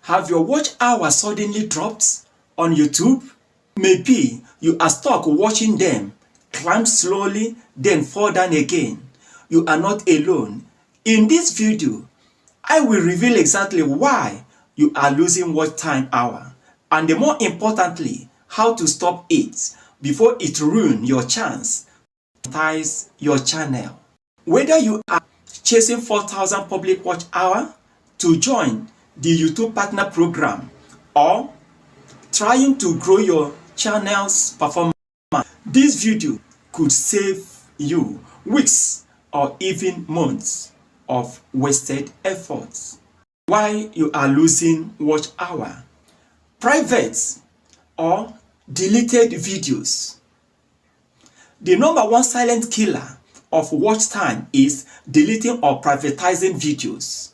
Have your watch hour suddenly dropped on YouTube? Maybe you are stuck watching them climb slowly, then fall down again. You are not alone. In this video, I will reveal exactly why you are losing watch time hour, and more importantly, how to stop it before it ruins your chance to monetize your channel. Whether you are chasing 4,000 public watch hour to join the YouTube partner program or trying to grow your channel's performance, this video could save you weeks or even months of wasted efforts. Why you are losing watch hour? Private or deleted videos. The number one silent killer of watch time is deleting or privatizing videos.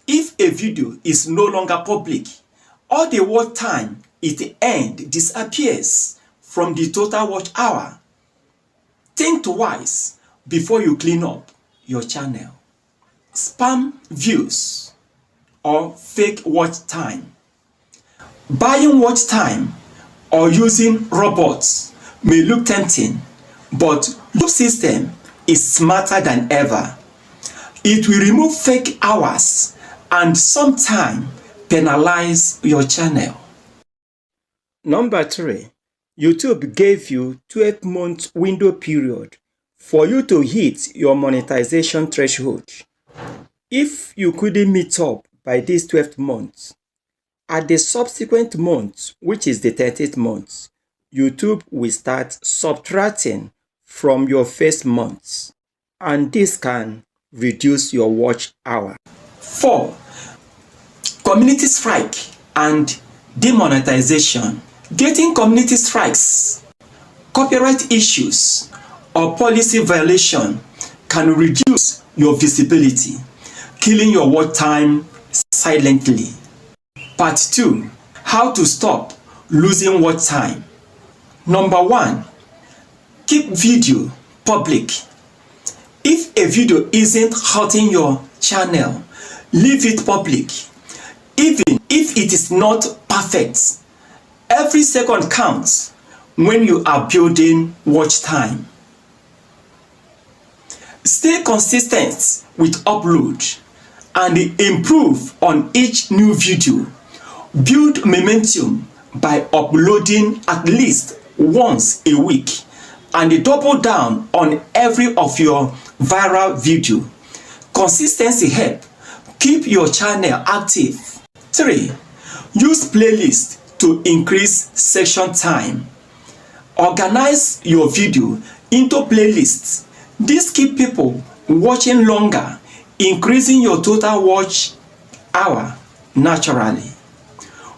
If a video is no longer public, all the watch time it earned disappears from the total watch hour. Think twice before you clean up your channel. Spam views or fake watch time. Buying watch time or using robots may look tempting, but YouTube system is smarter than ever. It will remove fake hours and sometimes penalize your channel. Number 3. YouTube gave you 12-month window period for you to hit your monetization threshold. If you couldn't meet up by this 12th month, at the subsequent month, which is the 13th month, YouTube will start subtracting from your first month, and this can reduce your watch hour. 4. Community strike and demonetization. Getting community strikes, copyright issues, or policy violation can reduce your visibility, killing your watch time silently. Part 2. How to stop losing watch time. Number 1. Keep video public. If a video isn't hurting your channel, leave it public. Even if it is not perfect, every second counts when you are building watch time. Stay consistent with upload and improve on each new video. Build momentum by uploading at least once a week and double down on every of your viral video. Consistency helps keep your channel active. 3. Use playlists to increase session time. Organize your video into playlists. This keeps people watching longer, increasing your total watch hour naturally.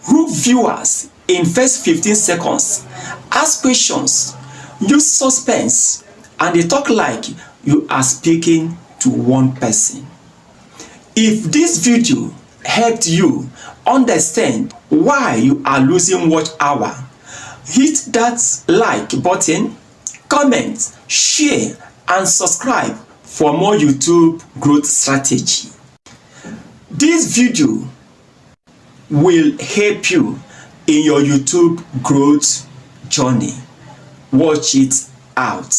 Hook viewers in first 15 seconds. Ask questions, use suspense, and talk like you are speaking to one person. If this video helped you understand why you are losing watch hour, hit that like button, comment, share, and subscribe for more YouTube growth strategy. This video will help you in your YouTube growth journey. Watch it out.